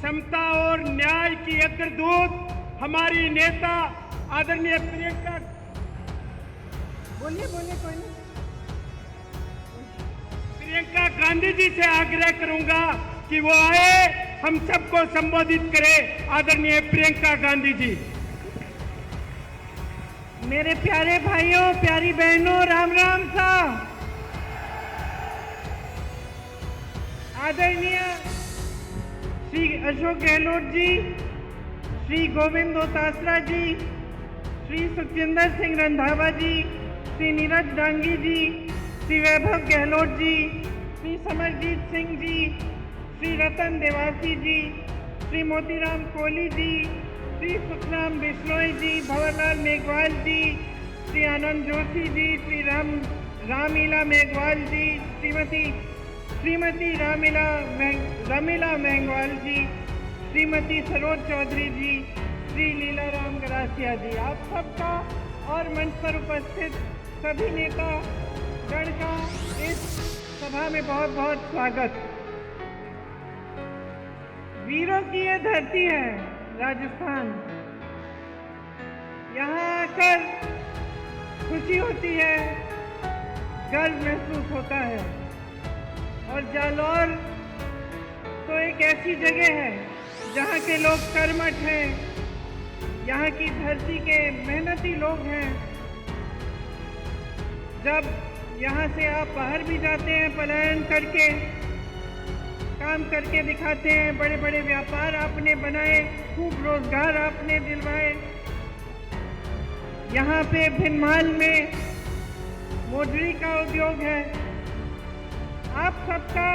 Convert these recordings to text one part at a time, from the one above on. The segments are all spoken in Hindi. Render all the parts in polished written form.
समता और न्याय की अग्रदूत हमारी नेता आदरणीय प्रियंका, बोलिए बोलिए कोई नहीं, प्रियंका गांधी जी से आग्रह करूंगा कि वो आए, हम सबको संबोधित करें। आदरणीय प्रियंका गांधी जी। मेरे प्यारे भाइयों, प्यारी बहनों, राम राम सा। आदरणीय श्री अशोक गहलोत जी, श्री गोविंद दोतासरा जी, श्री सुखजिंदर सिंह रंधावा जी, श्री नीरज डांगी जी, श्री वैभव गहलोत जी, श्री समरजीत सिंह जी, श्री रतन देवासी जी, श्री मोतीराम कोहली जी, श्री सुखराम बिश्नोई जी, भंवरलाल मेघवाल जी, श्री आनंद जोशी जी, श्री रामीला मेघवाल जी, श्रीमती रमीला मेघवाल जी, श्रीमती सरोज चौधरी जी, श्री लीलाराम गरासिया जी, आप सबका और मंच पर उपस्थित सभी नेता गण का इस सभा में बहुत बहुत स्वागत। वीरों की ये धरती है राजस्थान। यहाँ आकर खुशी होती है, गर्व महसूस होता है। और जालौर तो एक ऐसी जगह है जहाँ के लोग कर्मठ हैं, यहाँ की धरती के मेहनती लोग हैं। जब यहाँ से आप बाहर भी जाते हैं पलायन करके, काम करके दिखाते हैं, बड़े बड़े व्यापार आपने बनाए, खूब रोजगार आपने दिलवाए। यहाँ पे भिनमाल में मोजरी का उद्योग है। आप सबका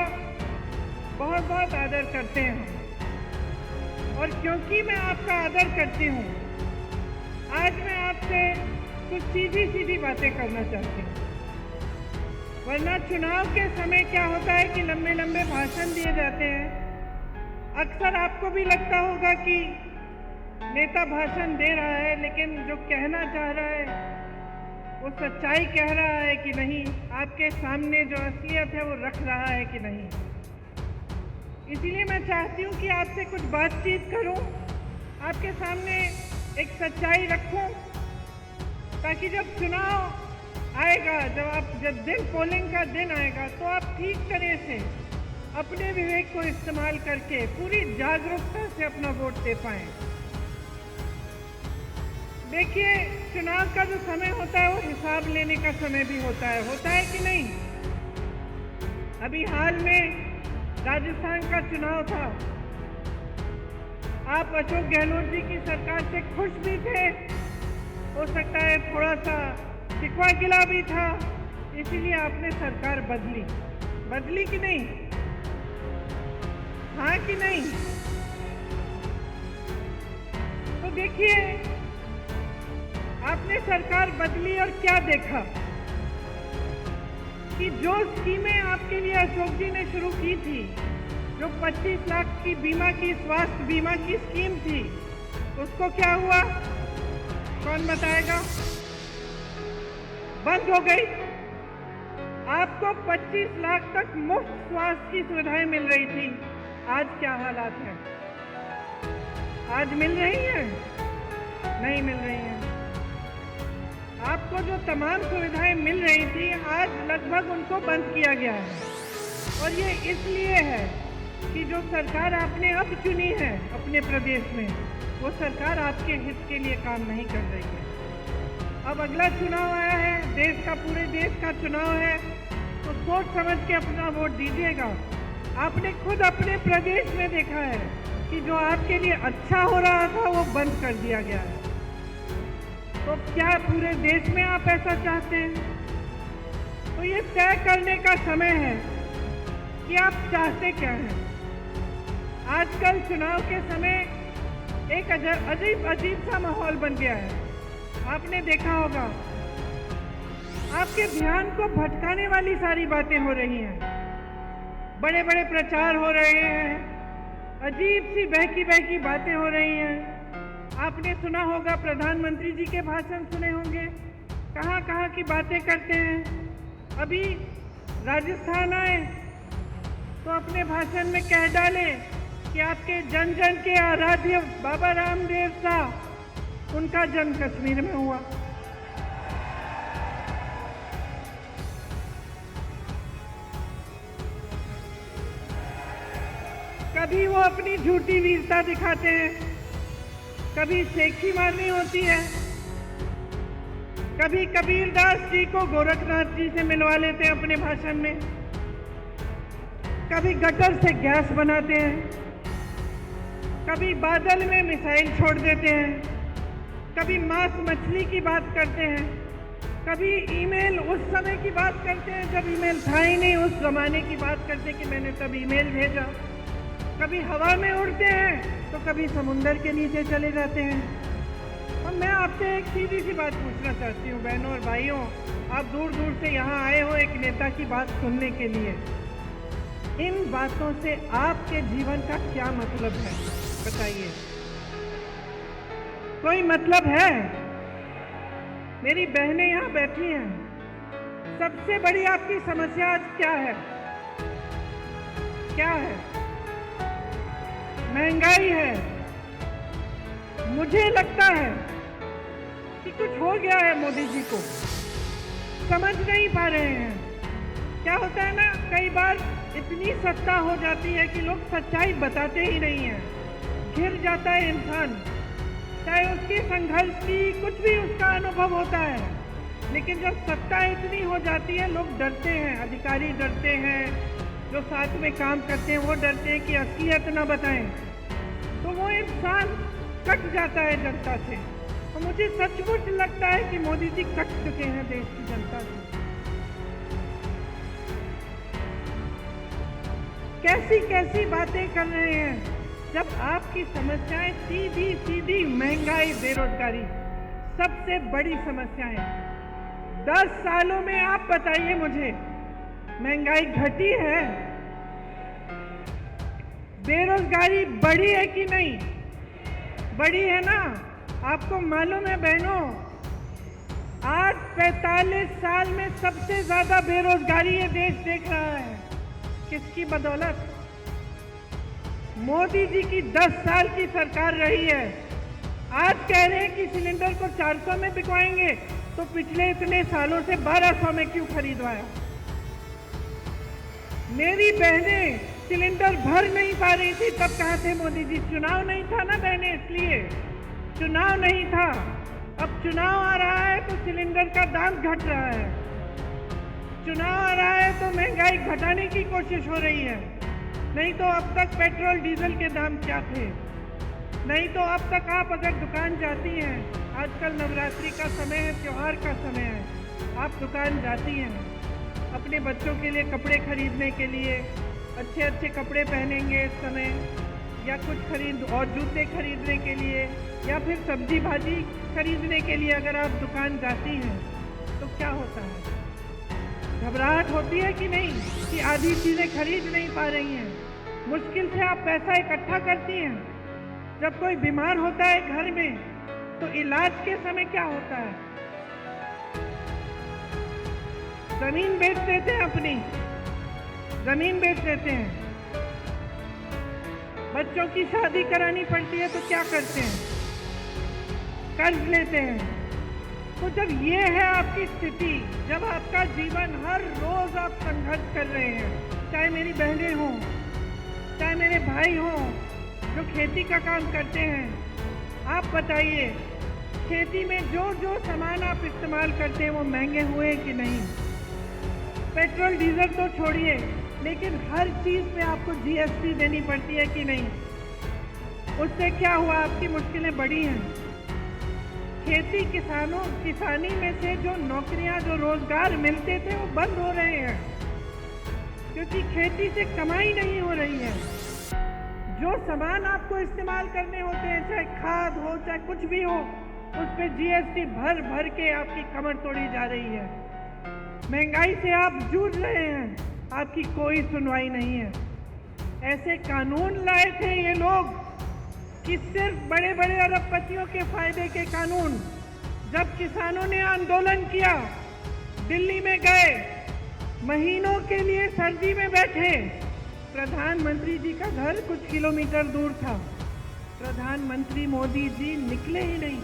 बहुत बहुत आदर करते हैं और क्योंकि मैं आपका आदर करती हूँ, आज मैं आपसे कुछ सीधी सीधी बातें करना चाहती हूँ। वरना चुनाव के समय क्या होता है कि लंबे लंबे भाषण दिए जाते हैं। अक्सर आपको भी लगता होगा कि नेता भाषण दे रहा है, लेकिन जो कहना चाह रहा है वो सच्चाई कह रहा है कि नहीं, आपके सामने जो असलियत है वो रख रहा है कि नहीं। इसीलिए मैं चाहती हूँ कि आपसे कुछ बातचीत करूँ, आपके सामने एक सच्चाई रखूँ, ताकि जब चुनाव आएगा, जब दिन पोलिंग का दिन आएगा, तो आप ठीक तरह से अपने विवेक को इस्तेमाल करके पूरी जागरूकता से अपना वोट दे पाएं। देखिए, चुनाव का जो समय होता है वो हिसाब लेने का समय भी होता है कि नहीं। अभी हाल में राजस्थान का चुनाव था। आप अशोक गहलोत जी की सरकार से खुश भी थे, हो सकता है थोड़ा सा शिकवा गिला भी था, इसीलिए आपने सरकार बदली कि नहीं? हाँ कि नहीं? तो देखिए, आपने सरकार बदली और क्या देखा कि जो स्कीमें आपके लिए अशोक जी ने शुरू की थी, जो 25 लाख की बीमा की, स्वास्थ्य बीमा की स्कीम थी, उसको क्या हुआ? कौन बताएगा? बंद हो गई। आपको 25 लाख तक मुफ्त स्वास्थ्य की सुविधाएं मिल रही थी। आज क्या हालात हैं? आज मिल रही हैं? नहीं मिल रही हैं। आपको जो तमाम सुविधाएं मिल रही थी, आज लगभग उनको बंद किया गया है। और ये इसलिए है कि जो सरकार आपने अब चुनी है अपने प्रदेश में, वो सरकार आपके हित के लिए काम नहीं कर रही है। अब अगला चुनाव आया है, देश का, पूरे देश का चुनाव है, तो सोच समझ के अपना वोट दीजिएगा। आपने खुद अपने प्रदेश में देखा है कि जो आपके लिए अच्छा हो रहा था वो बंद कर दिया गया है। तो क्या पूरे देश में आप ऐसा चाहते हैं? तो ये तय करने का समय है कि आप चाहते क्या हैं। आजकल चुनाव के समय एक अजीब सा माहौल बन गया है। आपने देखा होगा, आपके ध्यान को भटकाने वाली सारी बातें हो रही हैं। बड़े बड़े प्रचार हो रहे हैं, अजीब सी बहकी बातें हो रही हैं। आपने सुना होगा, प्रधानमंत्री जी के भाषण सुने होंगे, कहाँ की बातें करते हैं। अभी राजस्थान आए तो अपने भाषण में कह डाले कि आपके जन जन के आराध्य बाबा रामदेव साहब, उनका जन्म कश्मीर में हुआ। कभी वो अपनी झूठी वीरता दिखाते हैं, कभी सेखी मारनी होती है, कभी कबीरदास जी को गोरखनाथ जी से मिलवा लेते हैं अपने भाषण में, कभी गटर से गैस बनाते हैं, कभी बादल में मिसाइल छोड़ देते हैं, कभी मांस मछली की बात करते हैं, कभी ईमेल उस समय की बात करते हैं जब ईमेल था ही नहीं, उस जमाने की बात करते कि मैंने तब ईमेल भेजा, कभी हवा में उड़ते हैं तो कभी समुंदर के नीचे चले जाते हैं। और मैं आपसे एक सीधी सी बात पूछना चाहती हूँ बहनों और भाइयों, आप दूर दूर से यहाँ आए हो एक नेता की बात सुनने के लिए, इन बातों से आपके जीवन का क्या मतलब है बताइए? कोई मतलब है? मेरी बहनें यहाँ बैठी हैं, सबसे बड़ी आपकी समस्या आज क्या है? क्या है? महंगाई है। मुझे लगता है कि कुछ हो गया है मोदी जी को, समझ नहीं पा रहे हैं। क्या होता है ना, कई बार इतनी सत्ता हो जाती है कि लोग सच्चाई बताते ही नहीं हैं, घिर जाता है इंसान, चाहे उसके संघर्ष की कुछ भी उसका अनुभव होता है, लेकिन जब सत्ता इतनी हो जाती है लोग डरते हैं, अधिकारी डरते हैं, जो साथ में काम करते हैं वो डरते हैं कि असलियत न बताएं, तो वो इंसान कट जाता है जनता से। तो मुझे सचमुच लगता है कि मोदी जी कट चुके हैं देश की जनता से। कैसी कैसी बातें कर रहे हैं, जब आपकी समस्याएं सीधी सीधी महंगाई, बेरोजगारी सबसे बड़ी समस्याएं। 10 सालों में आप बताइए मुझे, महंगाई घटी है? बेरोजगारी बढ़ी है कि नहीं? बढ़ी है ना? आपको मालूम है बहनों, आज 45 साल में सबसे ज्यादा बेरोजगारी ये देश देख रहा है। किसकी बदौलत? मोदी जी की 10 साल की सरकार रही है। आज कह रहे हैं कि सिलेंडर को 400 में बिकवाएंगे, तो पिछले इतने सालों से 1200 में क्यों खरीदवाया? मेरी बहनें सिलेंडर भर नहीं पा रही थी, तब कहाँ थे मोदी जी? चुनाव नहीं था ना बहनें, इसलिए चुनाव नहीं था। अब चुनाव आ रहा है तो सिलेंडर का दाम घट रहा है, चुनाव आ रहा है तो महंगाई घटाने की कोशिश हो रही है। नहीं तो अब तक पेट्रोल डीजल के दाम क्या थे? नहीं तो अब तक आप अगर दुकान जाती हैं, आजकल नवरात्रि का समय है, त्योहार का समय है, आप दुकान जाती हैं अपने बच्चों के लिए कपड़े खरीदने के लिए, अच्छे अच्छे कपड़े पहनेंगे इस समय, या कुछ खरीद और जूते खरीदने के लिए, या फिर सब्जी भाजी खरीदने के लिए अगर आप दुकान जाती हैं, तो क्या होता है? घबराहट होती है कि नहीं कि आधी चीज़ें खरीद नहीं पा रही हैं? मुश्किल से आप पैसा इकट्ठा करती हैं। जब कोई बीमार होता है घर में, तो इलाज के समय क्या होता है? जमीन बेच देते हैं, अपनी जमीन बेच देते हैं। बच्चों की शादी करानी पड़ती है तो क्या करते हैं? कर्ज लेते हैं। तो जब ये है आपकी स्थिति, जब आपका जीवन हर रोज आप संघर्ष कर रहे हैं, चाहे मेरी बहनें हों, चाहे मेरे भाई हों जो खेती का काम करते हैं, आप बताइए खेती में जो जो सामान आप इस्तेमाल करते हैं वो महंगे हुए कि नहीं? पेट्रोल डीजल तो छोड़िए, लेकिन हर चीज़ पे आपको जीएसटी देनी पड़ती है कि नहीं? उससे क्या हुआ? आपकी मुश्किलें बढ़ी हैं। किसानी में से जो नौकरियां, जो रोजगार मिलते थे वो बंद हो रहे हैं, क्योंकि खेती से कमाई नहीं हो रही है। जो सामान आपको इस्तेमाल करने होते हैं, चाहे खाद हो चाहे कुछ भी हो, उस पर जीएसटी भर भर के आपकी कमर तोड़ी जा रही है। महंगाई से आप जूझ रहे हैं, आपकी कोई सुनवाई नहीं है। ऐसे कानून लाए थे ये लोग कि सिर्फ बड़े बड़े अरबपतियों के फायदे के कानून। जब किसानों ने आंदोलन किया, दिल्ली में गए, महीनों के लिए सर्दी में बैठे, प्रधानमंत्री जी का घर कुछ किलोमीटर दूर था। प्रधानमंत्री मोदी जी निकले ही नहीं,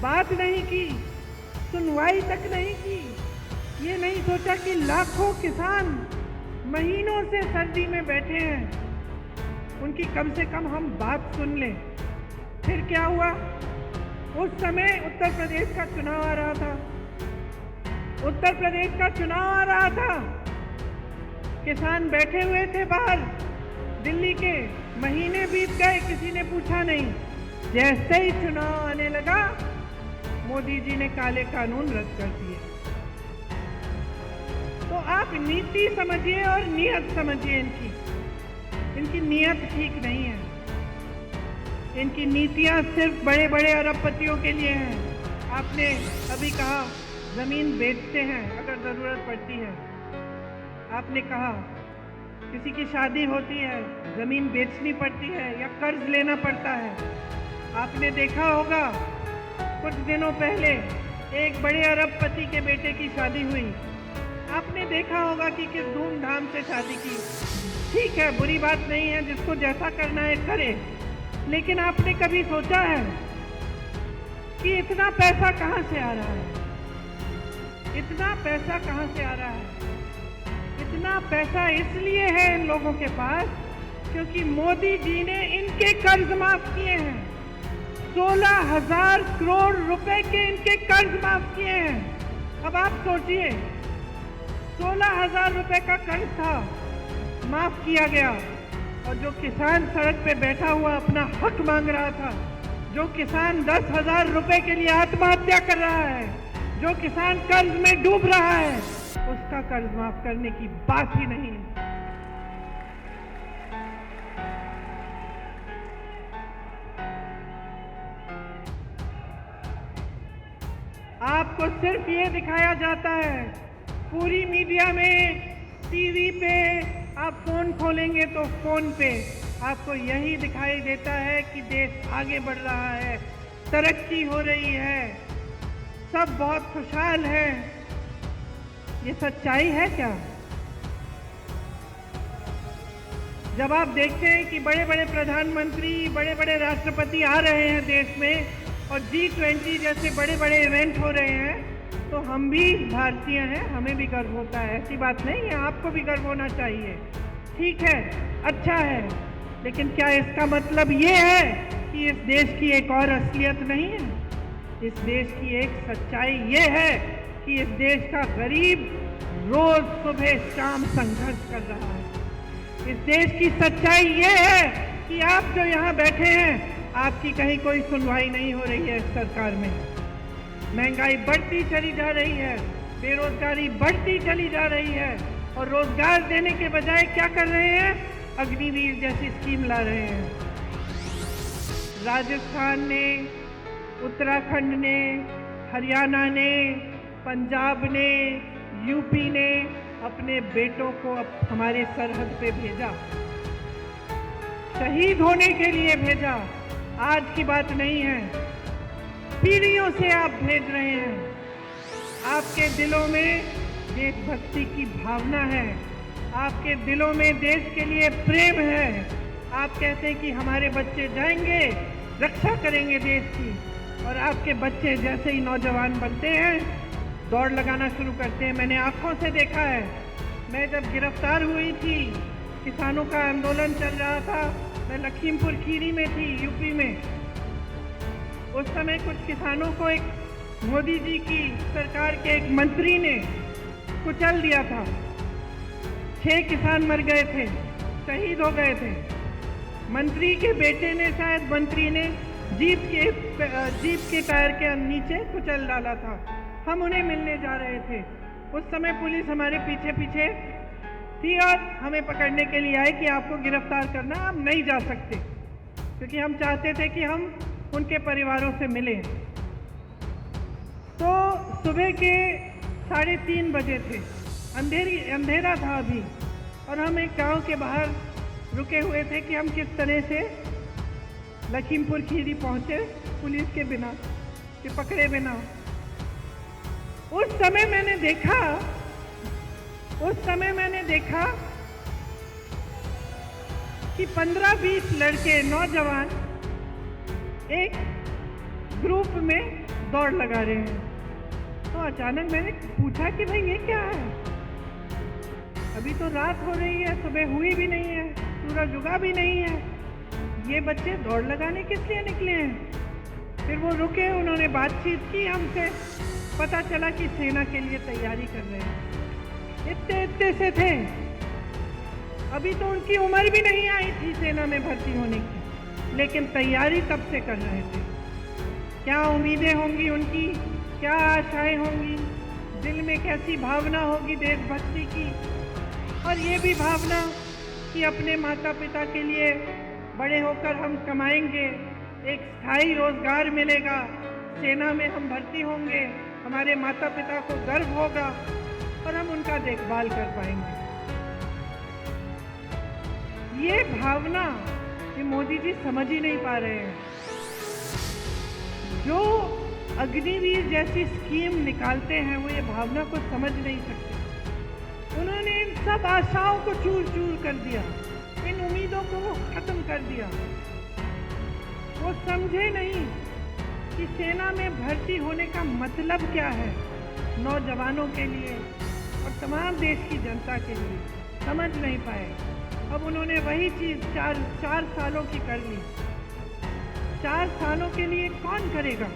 बात नहीं की, सुनवाई तक नहीं की। ये नहीं सोचा कि लाखों किसान महीनों से सर्दी में बैठे हैं, उनकी कम से कम हम बात सुन लें। फिर क्या हुआ? उस समय उत्तर प्रदेश का चुनाव आ रहा था। उत्तर प्रदेश का चुनाव आ रहा था, किसान बैठे हुए थे बाहर दिल्ली के। महीने बीत गए, किसी ने पूछा नहीं। जैसे ही चुनाव आने लगा, मोदी जी ने काले कानून रद्द कर दिए। तो आप नीति समझिए और नीयत समझिए। इनकी नीयत ठीक नहीं है। इनकी नीतियां सिर्फ बड़े बड़े अरबपतियों के लिए हैं। आपने अभी कहा जमीन बेचते हैं अगर जरूरत पड़ती है। आपने कहा किसी की शादी होती है, जमीन बेचनी पड़ती है या कर्ज लेना पड़ता है। आपने देखा होगा कुछ दिनों पहले एक बड़े अरबपति के बेटे की शादी हुई। आपने देखा होगा कि किस धूमधाम से शादी की। ठीक है, बुरी बात नहीं है, जिसको जैसा करना है करे। लेकिन आपने कभी सोचा है कि इतना पैसा कहाँ से आ रहा है? इतना पैसा कहाँ से आ रहा है? इतना पैसा इसलिए है इन लोगों के पास क्योंकि मोदी जी ने इनके कर्ज माफ किए हैं। 16,000 करोड़ रुपए के इनके कर्ज माफ किए हैं। अब आप सोचिए, 16,000 रुपए का कर्ज था, माफ किया गया। और जो किसान सड़क पे बैठा हुआ अपना हक मांग रहा था, जो किसान 10,000 रुपए के लिए आत्महत्या कर रहा है, जो किसान कर्ज में डूब रहा है, उसका कर्ज माफ करने की बात ही नहीं है। आपको सिर्फ ये दिखाया जाता है पूरी मीडिया में, टीवी पे, आप फोन खोलेंगे तो फोन पे आपको यही दिखाई देता है कि देश आगे बढ़ रहा है, तरक्की हो रही है, सब बहुत खुशहाल हैं। ये सच्चाई है क्या? जब आप देखते हैं कि बड़े बड़े प्रधानमंत्री, बड़े बड़े राष्ट्रपति आ रहे हैं देश में और G20 जैसे बड़े बड़े इवेंट हो रहे हैं, तो हम भी भारतीय हैं, हमें भी गर्व होता है। ऐसी बात नहीं है, आपको भी गर्व होना चाहिए। ठीक है, अच्छा है, लेकिन क्या इसका मतलब ये है कि इस देश की एक और असलियत नहीं है? इस देश की एक सच्चाई ये है कि इस देश का गरीब रोज सुबह शाम संघर्ष कर रहा है। इस देश की सच्चाई ये है कि आप जो यहाँ बैठे हैं, आपकी कहीं कोई सुनवाई नहीं हो रही है इस सरकार में। महंगाई बढ़ती चली जा रही है, बेरोजगारी बढ़ती चली जा रही है, और रोजगार देने के बजाय क्या कर रहे हैं? अग्निवीर जैसी स्कीम ला रहे हैं। राजस्थान ने, उत्तराखंड ने, हरियाणा ने, पंजाब ने, यूपी ने अपने बेटों को अब हमारे सरहद पे भेजा, शहीद होने के लिए भेजा। आज की बात नहीं है, पीढ़ियों से आप भेज रहे हैं। आपके दिलों में देशभक्ति की भावना है, आपके दिलों में देश के लिए प्रेम है। आप कहते हैं कि हमारे बच्चे जाएंगे, रक्षा करेंगे देश की, और आपके बच्चे जैसे ही नौजवान बनते हैं, दौड़ लगाना शुरू करते हैं। मैंने आंखों से देखा है। मैं जब गिरफ्तार हुई थी, किसानों का आंदोलन चल रहा था, मैं लखीमपुर खीरी में थी, यूपी में। उस समय कुछ किसानों को एक मोदी जी की सरकार के एक मंत्री ने कुचल दिया था। 6 किसान मर गए थे, शहीद हो गए थे। मंत्री के बेटे ने, शायद मंत्री ने जीप के टायर के नीचे कुचल डाला था। हम उन्हें मिलने जा रहे थे। उस समय पुलिस हमारे पीछे पीछे थी और हमें पकड़ने के लिए आए कि आपको गिरफ्तार करना, आप नहीं जा सकते, क्योंकि हम चाहते थे कि हम उनके परिवारों से मिलें। तो सुबह के 3:30 बजे थे, अंधेरा था अभी, और हम एक गांव के बाहर रुके हुए थे कि हम किस तरह से लखीमपुर खीरी पहुंचे पुलिस के बिना, कि पकड़े बिना। उस समय मैंने देखा कि 15-20 लड़के नौजवान एक ग्रुप में दौड़ लगा रहे हैं। तो अचानक मैंने पूछा कि भाई ये क्या है? अभी तो रात हो रही है, सुबह हुई भी नहीं है, सूरज उगा भी नहीं है, ये बच्चे दौड़ लगाने किस लिए निकले हैं? फिर वो रुके, उन्होंने बातचीत की हमसे, पता चला कि सेना के लिए तैयारी कर रहे हैं। इतने से थे, अभी तो उनकी उम्र भी नहीं आई थी सेना में भर्ती होने की, लेकिन तैयारी तब से कर रहे थे। क्या उम्मीदें होंगी उनकी, क्या आशाएं होंगी, दिल में कैसी भावना होगी देशभक्ति की, और ये भी भावना कि अपने माता पिता के लिए बड़े होकर हम कमाएंगे, एक स्थायी रोजगार मिलेगा, सेना में हम भर्ती होंगे, हमारे माता पिता को गर्व होगा और हम उनका देखभाल कर पाएंगे। ये भावना ये मोदी जी समझ ही नहीं पा रहे हैं। जो अग्निवीर जैसी स्कीम निकालते हैं वो ये भावना को समझ नहीं सकते। उन्होंने इन सब आशाओं को चूर चूर कर दिया, इन उम्मीदों को वो खत्म कर दिया। वो समझे नहीं कि सेना में भर्ती होने का मतलब क्या है नौजवानों के लिए और तमाम देश की जनता के लिए, समझ नहीं पाए। अब उन्होंने वही चीज चार सालों की कर ली। 4 सालों के लिए कौन करेगा?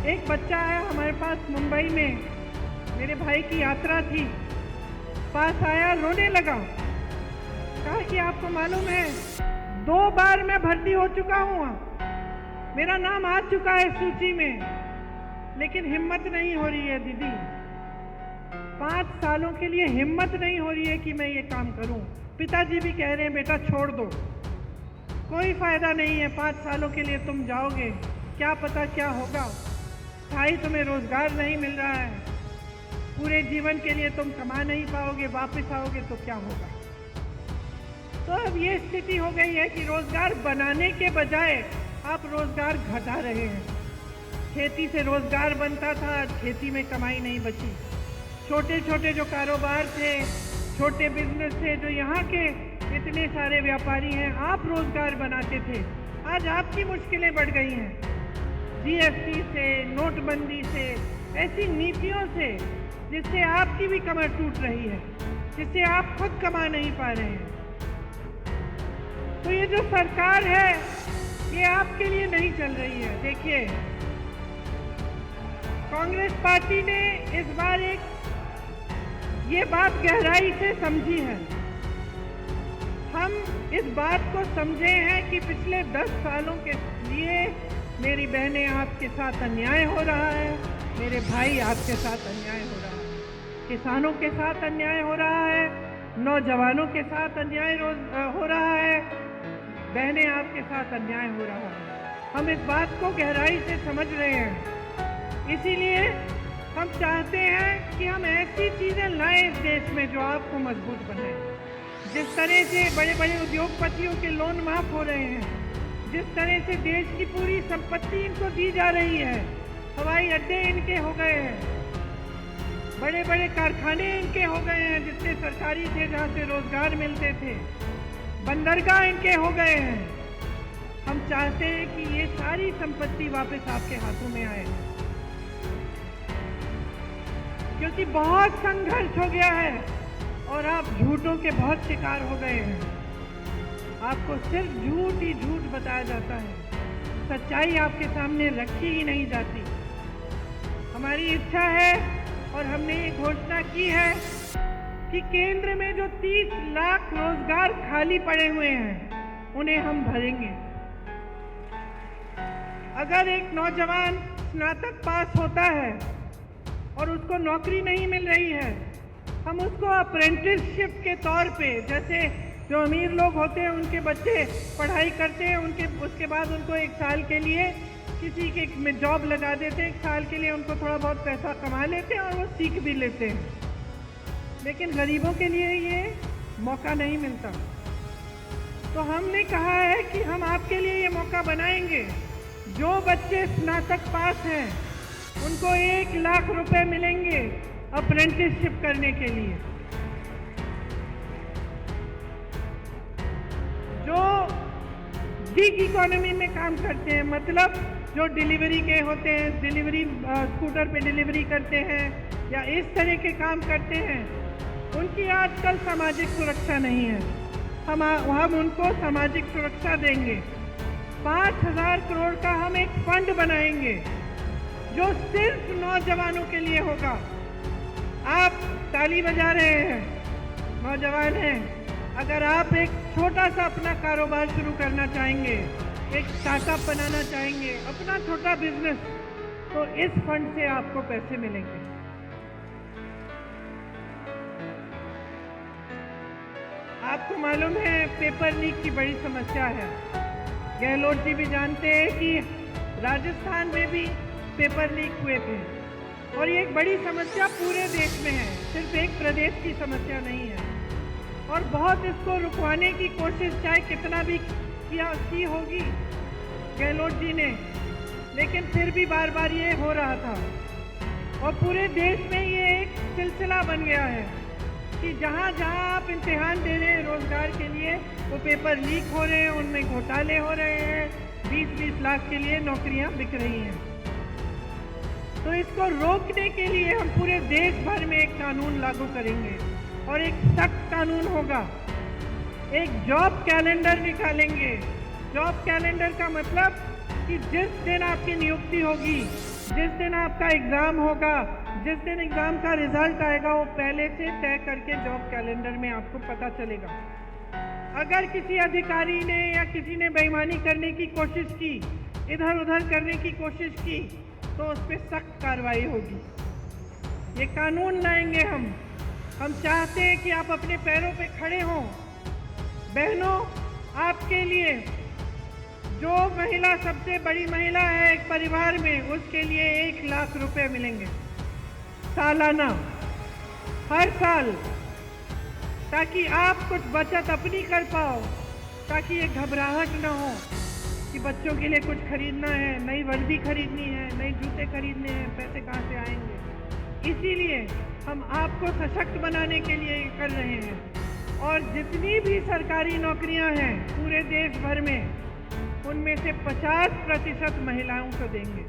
एक बच्चा आया हमारे पास मुंबई में, मेरे भाई की यात्रा थी, पास आया, रोने लगा, कहा कि आपको मालूम है 2 बार मैं भर्ती हो चुका हूँ, मेरा नाम आ चुका है सूची में, लेकिन हिम्मत नहीं हो रही है दीदी। 5 सालों के लिए हिम्मत नहीं हो रही है कि मैं ये काम करूं। पिताजी भी कह रहे हैं बेटा छोड़ दो, कोई फायदा नहीं है, 5 सालों के लिए तुम जाओगे, क्या पता क्या होगा, स्थायी तुम्हें रोजगार नहीं मिल रहा है, पूरे जीवन के लिए तुम कमा नहीं पाओगे, वापस आओगे तो क्या होगा। तो अब ये स्थिति हो गई है कि रोजगार बनाने के बजाय आप रोजगार घटा रहे हैं। खेती से रोजगार बनता था, खेती में कमाई नहीं बची। छोटे छोटे जो कारोबार थे, छोटे बिजनेस थे, जो यहाँ के इतने सारे व्यापारी हैं, आप रोजगार बनाते थे, आज आपकी मुश्किलें बढ़ गई हैं। जीएसटी से, नोटबंदी से, ऐसी नीतियों से जिससे आपकी भी कमर टूट रही है, जिससे आप खुद कमा नहीं पा रहे हैं। तो ये जो सरकार है ये आपके लिए नहीं चल रही है। देखिए, कांग्रेस पार्टी ने इस बार ये बात गहराई से समझी है। हम इस बात को समझे हैं कि पिछले 10 सालों के लिए मेरी बहनें आपके साथ अन्याय हो रहा है, मेरे भाई आपके साथ अन्याय हो रहा है, किसानों के साथ अन्याय हो रहा है, नौजवानों के साथ अन्याय हो रहा है, बहनें आपके साथ अन्याय हो रहा है। हम इस बात को गहराई से समझ रहे हैं, इसीलिए हम चाहते हैं कि हम ऐसी चीज़ें लाएं इस देश में जो आपको मजबूत बनाए। जिस तरह से बड़े बड़े उद्योगपतियों के लोन माफ हो रहे हैं, जिस तरह से देश की पूरी संपत्ति इनको दी जा रही है, हवाई अड्डे इनके हो गए हैं, बड़े बड़े कारखाने इनके हो गए हैं जितने सरकारी थे जहाँ से रोजगार मिलते थे, बंदरगाह इनके हो गए हैं। हम चाहते हैं कि ये सारी संपत्ति वापस आपके हाथों में आए, क्योंकि बहुत संघर्ष हो गया है और आप झूठों के बहुत शिकार हो गए हैं। आपको सिर्फ झूठ ही झूठ बताया जाता है, सच्चाई आपके सामने रखी ही नहीं जाती। हमारी इच्छा है और हमने ये घोषणा की है कि केंद्र में जो 30 लाख रोजगार खाली पड़े हुए हैं उन्हें हम भरेंगे। अगर एक नौजवान स्नातक पास होता है और उसको नौकरी नहीं मिल रही है, हम उसको अप्रेंटिसशिप के तौर पे, जैसे जो अमीर लोग होते हैं उनके बच्चे पढ़ाई करते हैं, उसके बाद उनको 1 साल के लिए किसी के में जॉब लगा देते हैं, 1 साल के लिए उनको थोड़ा बहुत पैसा कमा लेते हैं और वो सीख भी लेते हैं। लेकिन गरीबों के लिए ये मौका नहीं मिलता। तो हमने कहा है कि हम आपके लिए ये मौका बनाएंगे। जो बच्चे स्नातक पास हैं उनको 1 लाख रुपए मिलेंगे अप्रेंटिसशिप करने के लिए। गिग इकोनॉमी में काम करते हैं, मतलब जो डिलीवरी के होते हैं, डिलीवरी स्कूटर पे डिलीवरी करते हैं या इस तरह के काम करते हैं, उनकी आजकल सामाजिक सुरक्षा नहीं है। हम उनको सामाजिक सुरक्षा देंगे। 5,000 करोड़ का हम एक फंड बनाएंगे जो सिर्फ नौजवानों के लिए होगा। आप ताली बजा रहे हैं, नौजवान हैं, अगर आप एक छोटा सा अपना कारोबार शुरू करना चाहेंगे, एक स्टार्टअप बनाना चाहेंगे, अपना छोटा बिजनेस, तो इस फंड से आपको पैसे मिलेंगे। आपको मालूम है पेपर लीक की बड़ी समस्या है। गहलोत जी भी जानते हैं कि राजस्थान में भी पेपर लीक हुए थे और ये एक बड़ी समस्या पूरे देश में है, सिर्फ एक प्रदेश की समस्या नहीं है। और बहुत इसको रुकवाने की कोशिश चाहे कितना भी की होगी गहलोत जी ने, लेकिन फिर भी बार बार ये हो रहा था और पूरे देश में ये एक सिलसिला बन गया है कि जहाँ जहाँ आप इम्तिहान दे रहे हैं रोजगार के लिए, वो पेपर लीक हो रहे हैं, उनमें घोटाले हो रहे हैं, 20-20 लाख के लिए नौकरियाँ बिक रही हैं। तो इसको रोकने के लिए हम पूरे देश भर में एक कानून लागू करेंगे और एक सख्त कानून होगा। एक जॉब कैलेंडर निकालेंगे। जॉब कैलेंडर का मतलब कि जिस दिन आपकी नियुक्ति होगी, जिस दिन आपका एग्ज़ाम होगा, जिस दिन एग्ज़ाम का रिजल्ट आएगा, वो पहले से तय करके जॉब कैलेंडर में आपको पता चलेगा। अगर किसी अधिकारी ने या किसी ने बेईमानी करने की कोशिश की, इधर उधर करने की कोशिश की, तो उस पर सख्त कार्रवाई होगी। ये कानून लाएंगे हम चाहते हैं कि आप अपने पैरों पे खड़े हों। बहनों, आपके लिए जो महिला सबसे बड़ी महिला है एक परिवार में, उसके लिए 1 लाख रुपए मिलेंगे सालाना, हर साल, ताकि आप कुछ बचत अपनी कर पाओ, ताकि ये घबराहट ना हो कि बच्चों के लिए कुछ खरीदना है, नई वर्दी खरीदनी है, नए जूते खरीदने हैं, पैसे कहाँ से आएंगे। इसीलिए हम आपको सशक्त बनाने के लिए ये कर रहे हैं। और जितनी भी सरकारी नौकरियां हैं पूरे देश भर में, उनमें से 50% महिलाओं को देंगे।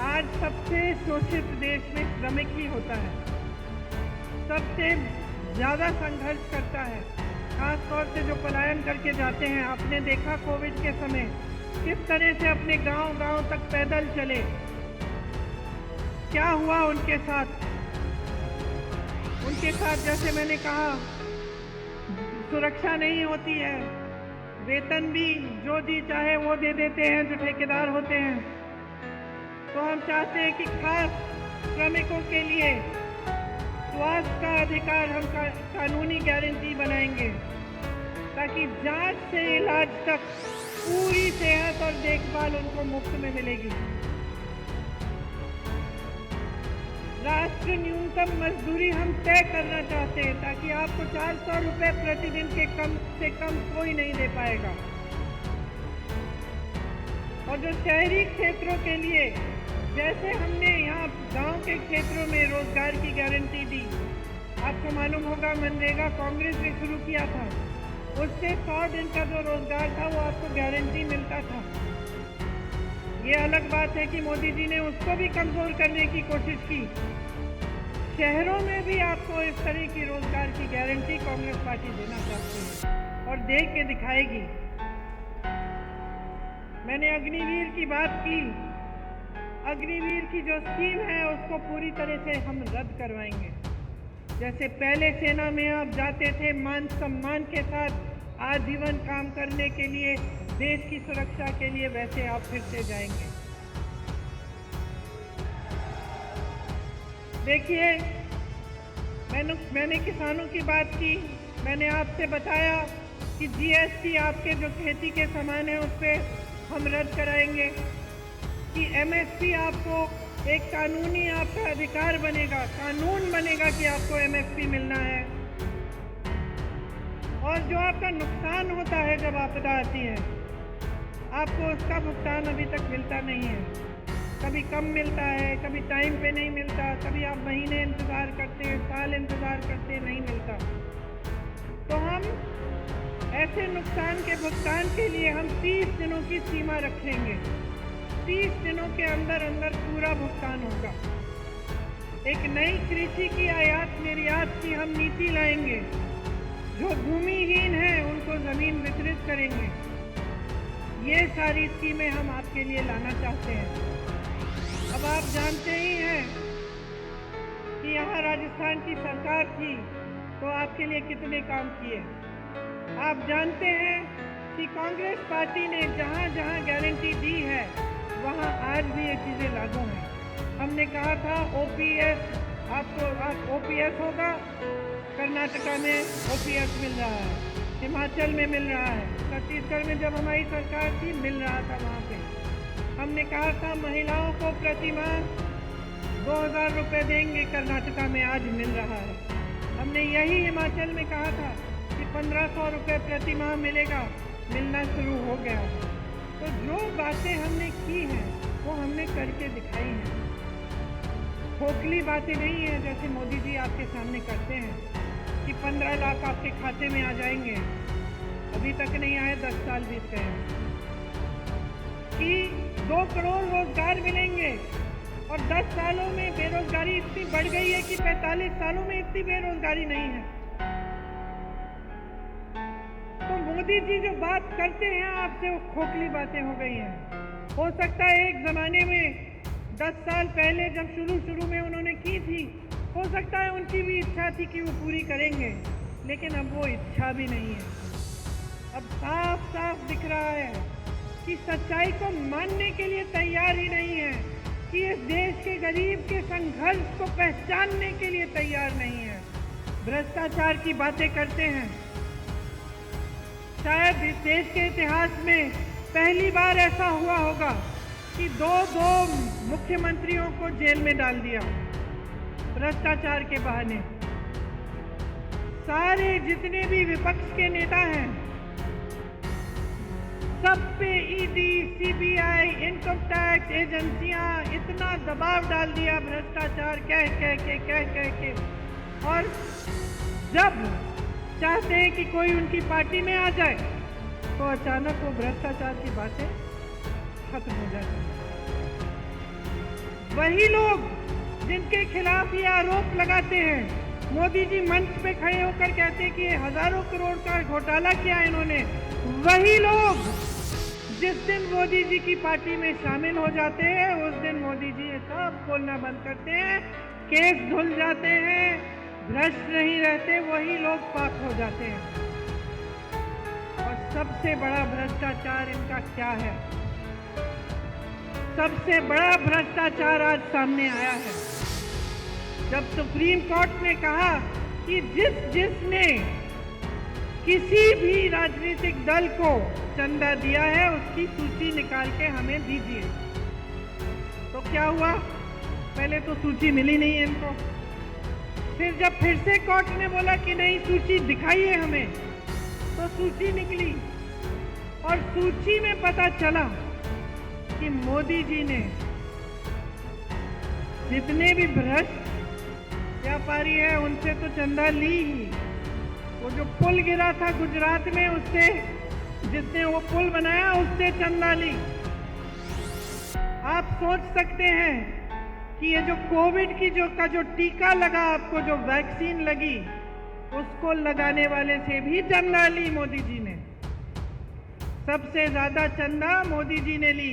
आज सबसे शोषित देश में श्रमिक ही होता है, सबसे ज़्यादा संघर्ष करता है, खास तौर से जो पलायन करके जाते हैं। आपने देखा कोविड के समय किस तरह से अपने गांव-गांव तक पैदल चले, क्या हुआ उनके साथ। उनके साथ जैसे मैंने कहा, सुरक्षा नहीं होती है, वेतन भी जो जी चाहे वो दे देते हैं जो ठेकेदार होते हैं। तो हम चाहते हैं कि खास श्रमिकों के लिए स्वास्थ्य का अधिकार हम कानूनी गारंटी बनाएंगे, ताकि जांच से इलाज तक पूरी सेहत और देखभाल उनको मुफ्त में मिलेगी। राष्ट्रीय न्यूनतम मजदूरी हम तय करना चाहते हैं, ताकि आपको 400 रुपये प्रतिदिन के कम से कम कोई नहीं दे पाएगा। और जो शहरी क्षेत्रों के लिए, जैसे हमने यहाँ गांव के क्षेत्रों में रोजगार की गारंटी दी, आपको मालूम होगा मनरेगा कांग्रेस ने शुरू किया था, उससे 100 दिन का जो रोजगार था वो आपको गारंटी मिलता था। ये अलग बात है कि मोदी जी ने उसको भी कमजोर करने की कोशिश की। शहरों में भी आपको इस तरह की रोजगार की गारंटी कांग्रेस पार्टी देना चाहती है और दे के दिखाएगी। मैंने अग्निवीर की बात की। अग्निवीर की जो स्कीम है उसको पूरी तरह से हम रद्द करवाएंगे। जैसे पहले सेना में आप जाते थे मान सम्मान के साथ आजीवन काम करने के लिए, देश की सुरक्षा के लिए, वैसे आप फिर से जाएंगे। देखिए, मैंने किसानों की बात की। मैंने आपसे बताया कि जीएसटी आपके जो खेती के सामान है उस पर हम रद्द कराएंगे, कि एमएसपी आपको एक कानूनी आपका अधिकार बनेगा, कानून बनेगा कि आपको एमएसपी मिलना है। और जो आपका नुकसान होता है जब आपदा आती है, आपको उसका भुगतान अभी तक मिलता नहीं है। कभी कम मिलता है, कभी टाइम पे नहीं मिलता, कभी आप महीने इंतज़ार करते हैं, साल इंतज़ार करते हैं, नहीं मिलता। तो हम ऐसे नुकसान के भुगतान के लिए हम 30 दिनों की सीमा रखेंगे। 30 दिनों के अंदर अंदर पूरा भुगतान होगा। एक नई कृषि की आयात निर्यात की हम नीति लाएंगे। जो भूमिहीन हैं उनको जमीन वितरित करेंगे। ये सारी स्कीमें हम आपके लिए लाना चाहते हैं। अब आप जानते ही हैं कि यहाँ राजस्थान की सरकार थी तो आपके लिए कितने काम किए। आप जानते हैं कि कांग्रेस पार्टी ने जहाँ जहाँ गारंटी दी है वहाँ आज भी ये चीज़ें लागू हैं। हमने कहा था ओपीएस आपको ओपीएस होगा, कर्नाटका में ओपीएस मिल रहा है, हिमाचल में मिल रहा है, छत्तीसगढ़ में जब हमारी सरकार थी मिल रहा था वहाँ पे। हमने कहा था महिलाओं को प्रति माह 2000 रुपये देंगे, कर्नाटका में आज मिल रहा है। हमने यही हिमाचल में कहा था कि 1500 रुपये प्रति माह मिलेगा, मिलना शुरू हो गया। तो जो बातें हमने की हैं वो हमने करके दिखाई हैं। खोखली बातें नहीं हैं जैसे मोदी जी आपके सामने करते हैं कि 15 लाख आपके खाते में आ जाएंगे। अभी तक नहीं आए, 10 साल बीत गए हैं। कि 2 करोड़ रोजगार मिलेंगे और 10 सालों में बेरोजगारी इतनी बढ़ गई है कि 45 सालों में इतनी बेरोजगारी नहीं है। तो मोदी जी जो बात करते हैं आपसे वो खोखली बातें हो गई हैं। हो सकता है एक जमाने में 10 साल पहले जब शुरू में उन्होंने की थी, हो सकता है उनकी भी इच्छा थी कि वो पूरी करेंगे, लेकिन अब वो इच्छा भी नहीं है। अब साफ साफ दिख रहा है कि सच्चाई को मानने के लिए तैयार ही नहीं है, कि इस देश के गरीब के संघर्ष को पहचानने के लिए तैयार नहीं है। भ्रष्टाचार की बातें करते हैं। शायद इस देश के इतिहास में पहली बार ऐसा हुआ होगा कि दो मुख्यमंत्रियों को जेल में डाल दिया भ्रष्टाचार के बहाने। सारे जितने भी विपक्ष के नेता हैं सब पे ईडी, सीबीआई, इनकम टैक्स एजेंसियां इतना दबाव डाल दिया भ्रष्टाचार कह के। और जब चाहते हैं कि कोई उनकी पार्टी में आ जाए तो अचानक वो भ्रष्टाचार की बातें खत्म हो जाती हैं। वही लोग जिनके खिलाफ ये आरोप लगाते हैं, मोदी जी मंच पे खड़े होकर कहते हैं कि ये हजारों करोड़ का घोटाला किया इन्होंने, वही लोग जिस दिन मोदी जी की पार्टी में शामिल हो जाते हैं उस दिन मोदी जी ये सब बोलना बंद करते हैं, केस धुल जाते हैं, भ्रष्ट नहीं रहते, वही लोग पाक हो जाते हैं। और सबसे बड़ा भ्रष्टाचार इनका क्या है? सबसे बड़ा भ्रष्टाचार आज सामने आया है जब सुप्रीम कोर्ट ने कहा कि जिसने किसी भी राजनीतिक दल को चंदा दिया है उसकी सूची निकाल के हमें दीजिए। तो क्या हुआ? पहले तो सूची मिली नहीं इनको। फिर जब फिर से कोर्ट ने बोला कि नहीं सूची दिखाइए हमें, तो सूची निकली और सूची में पता चला कि मोदी जी ने जितने भी भ्रष्ट व्यापारी हैं उनसे तो चंदा ली ही। वो जो पुल गिरा था गुजरात में, उससे जिसने वो पुल बनाया उससे चंदा ली। आप सोच सकते हैं कि ये जो कोविड की जो टीका लगा, आपको जो वैक्सीन लगी, उसको लगाने वाले से भी चंदा ली मोदी जी ने। सबसे ज्यादा चंदा मोदी जी ने ली।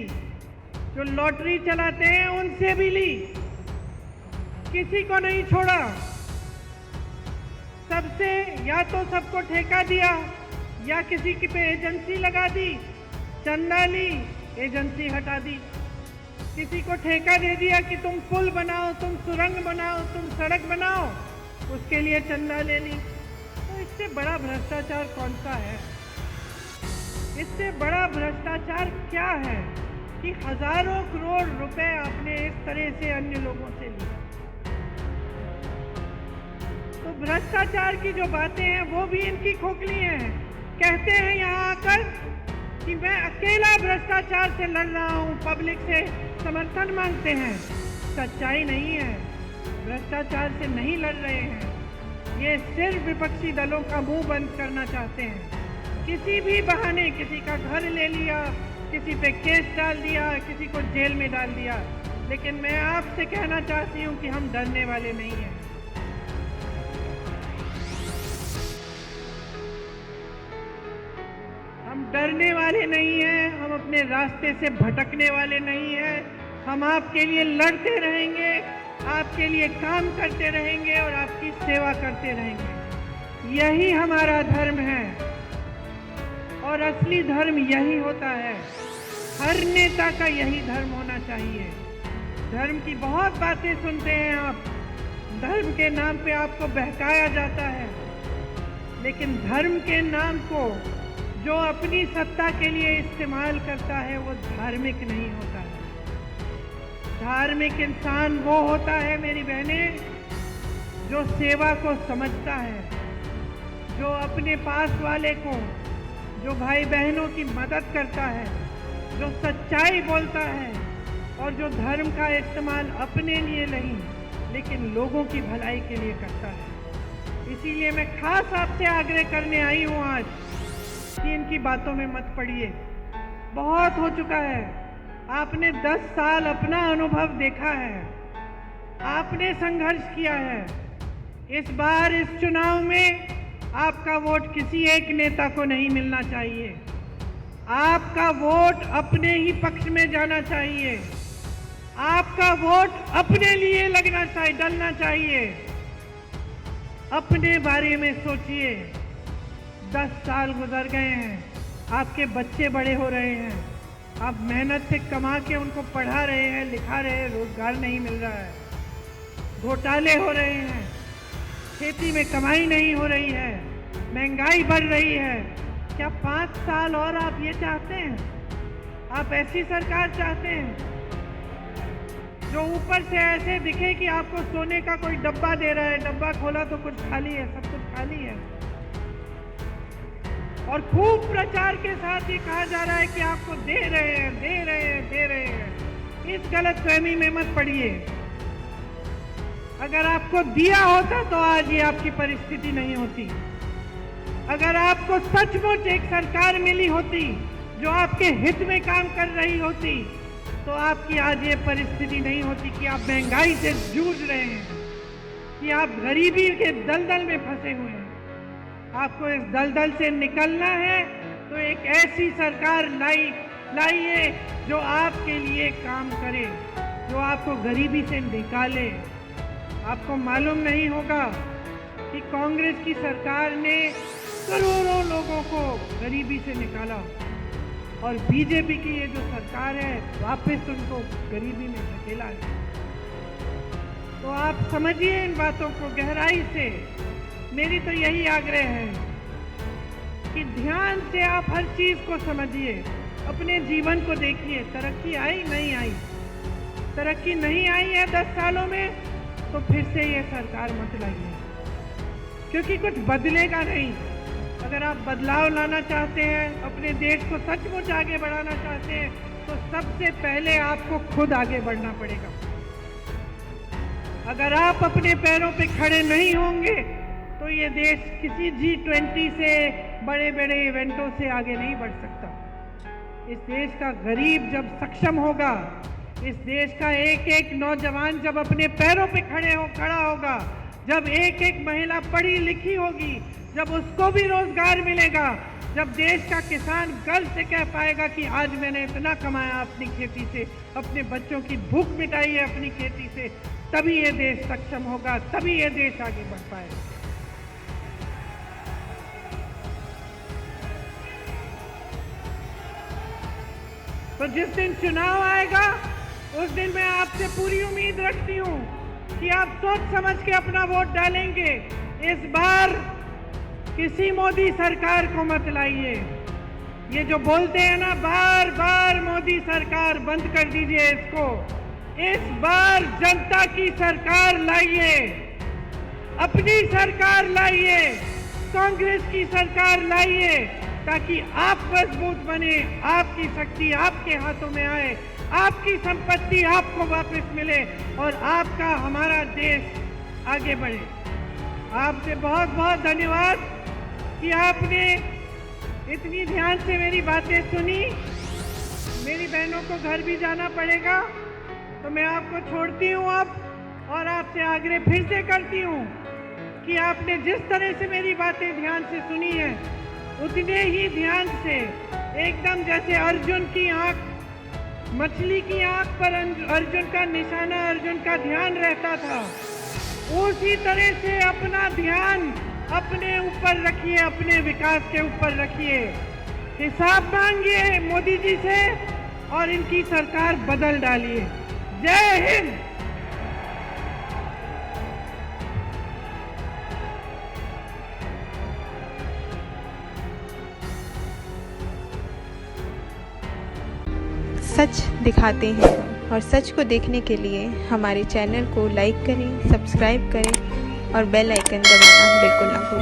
जो लॉटरी चलाते हैं उनसे भी ली, किसी को नहीं छोड़ा। सबसे या तो सबको ठेका दिया या किसी की पे एजेंसी लगा दी, चंदा ली, एजेंसी हटा दी। किसी को ठेका दे दिया कि तुम पुल बनाओ, तुम सुरंग बनाओ, तुम सड़क बनाओ, उसके लिए चंदा ले ली। तो इससे बड़ा भ्रष्टाचार कौन सा है? इससे बड़ा भ्रष्टाचार क्या है कि हजारों करोड़ रुपए आपने इस तरह से अन्य लोगों से लिए। तो भ्रष्टाचार की जो बातें हैं वो भी इनकी खोखली हैं। कहते हैं यहाँ आकर कि मैं अकेला भ्रष्टाचार से लड़ रहा हूँ, पब्लिक से समर्थन मांगते हैं। सच्चाई नहीं है, भ्रष्टाचार से नहीं लड़ रहे हैं। ये सिर्फ विपक्षी दलों का मुंह बंद करना चाहते हैं। किसी भी बहाने किसी का घर ले लिया, किसी पे केस डाल दिया, किसी को जेल में डाल दिया। लेकिन मैं आपसे कहना चाहती हूं कि हम डरने वाले नहीं हैं। हम डरने वाले नहीं हैं, हम अपने रास्ते से भटकने वाले नहीं हैं। हम आपके लिए लड़ते रहेंगे, आपके लिए काम करते रहेंगे और आपकी सेवा करते रहेंगे। यही हमारा धर्म है और असली धर्म यही होता है। हर नेता का यही धर्म होना चाहिए। धर्म की बहुत बातें सुनते हैं आप, धर्म के नाम पे आपको बहकाया जाता है, लेकिन धर्म के नाम को जो अपनी सत्ता के लिए इस्तेमाल करता है वो धार्मिक नहीं होता है। धार्मिक इंसान वो होता है मेरी बहनें जो सेवा को समझता है, जो अपने पास वाले को, जो भाई बहनों की मदद करता है, जो सच्चाई बोलता है और जो धर्म का इस्तेमाल अपने लिए नहीं लेकिन लोगों की भलाई के लिए करता है। इसीलिए मैं खास आपसे आग्रह करने आई हूँ आज कि इनकी बातों में मत पड़िए। बहुत हो चुका है। आपने 10 साल अपना अनुभव देखा है, आपने संघर्ष किया है। इस बार इस चुनाव में आपका वोट किसी एक नेता को नहीं मिलना चाहिए। आपका वोट अपने ही पक्ष में जाना चाहिए। आपका वोट अपने लिए लगना चाहिए, डलना चाहिए। अपने बारे में सोचिए। 10 साल गुजर गए हैं, आपके बच्चे बड़े हो रहे हैं, आप मेहनत से कमा के उनको पढ़ा रहे हैं, लिखा रहे हैं, रोजगार नहीं मिल रहा है, घोटाले हो रहे हैं, खेती में कमाई नहीं हो रही है, महंगाई बढ़ रही है। क्या 5 साल और आप ये चाहते हैं? आप ऐसी सरकार चाहते हैं जो ऊपर से ऐसे दिखे कि आपको सोने का कोई डब्बा दे रहा है, डब्बा खोला तो कुछ खाली है, सब कुछ खाली है, और खूब प्रचार के साथ ये कहा जा रहा है कि आपको दे रहे हैं, दे रहे हैं, दे रहे हैं। इस गलतफहमी में मत पड़िए। अगर आपको दिया होता तो आज ये आपकी परिस्थिति नहीं होती। अगर आपको सचमुच एक सरकार मिली होती जो आपके हित में काम कर रही होती तो आपकी आज ये परिस्थिति नहीं होती कि आप महंगाई से जूझ रहे हैं, कि आप गरीबी के दलदल में फंसे हुए हैं। आपको इस दलदल से निकलना है तो एक ऐसी सरकार लाइए जो आपके लिए काम करे, जो आपको गरीबी से निकाले। आपको मालूम नहीं होगा कि कांग्रेस की सरकार ने करोड़ों लोगों को गरीबी से निकाला और बीजेपी की ये जो सरकार है वापस उनको गरीबी में धकेला है। तो आप समझिए इन बातों को गहराई से। मेरी तो यही आग्रह है कि ध्यान से आप हर चीज को समझिए, अपने जीवन को देखिए। तरक्की आई नहीं आई, तरक्की नहीं आई है 10 सालों में तो फिर से ये सरकार मत लाइए, क्योंकि कुछ बदलेगा नहीं। अगर आप बदलाव लाना चाहते हैं, अपने देश को सचमुच आगे बढ़ाना चाहते हैं, तो सबसे पहले आपको खुद आगे बढ़ना पड़ेगा। अगर आप अपने पैरों पे खड़े नहीं होंगे तो ये देश किसी G20 से, बड़े बड़े इवेंटों से आगे नहीं बढ़ सकता। इस देश का गरीब जब सक्षम होगा, इस देश का एक एक नौजवान जब अपने पैरों पे खड़ा होगा, जब एक एक महिला पढ़ी लिखी होगी, जब उसको भी रोजगार मिलेगा, जब देश का किसान गर्व से कह पाएगा कि आज मैंने इतना कमाया अपनी खेती से, अपने बच्चों की भूख मिटाई है अपनी खेती से, तभी ये देश सक्षम होगा, तभी ये देश आगे बढ़ पाएगा। तो जिस दिन चुनाव आएगा उस दिन मैं आपसे पूरी उम्मीद रखती हूँ कि आप सोच समझ के अपना वोट डालेंगे। इस बार किसी मोदी सरकार को मत लाइए। ये जो बोलते हैं ना बार बार मोदी सरकार, बंद कर दीजिए इसको। इस बार जनता की सरकार लाइए, अपनी सरकार लाइए, कांग्रेस की सरकार लाइए, ताकि आप मजबूत बने, आपकी शक्ति आपके हाथों में आए, आपकी संपत्ति आपको वापस मिले और आपका, हमारा देश आगे बढ़े। आपसे बहुत बहुत धन्यवाद कि आपने इतनी ध्यान से मेरी बातें सुनी। मेरी बहनों को घर भी जाना पड़ेगा, तो मैं आपको छोड़ती हूँ अब, और आपसे आग्रह फिर से करती हूँ कि आपने जिस तरह से मेरी बातें ध्यान से सुनी है, उतने ही ध्यान से, एकदम जैसे अर्जुन की आंख, मछली की आंख पर अर्जुन का निशाना, अर्जुन का ध्यान रहता था, उसी तरह से अपना ध्यान अपने ऊपर रखिए, अपने विकास के ऊपर रखिए। हिसाब मांगिए मोदी जी से और इनकी सरकार बदल डालिए। जय हिंद। सच दिखाते हैं और सच को देखने के लिए हमारे चैनल को लाइक करें, सब्सक्राइब करें और बेल आइकन दबाना बिल्कुल ना भूलें।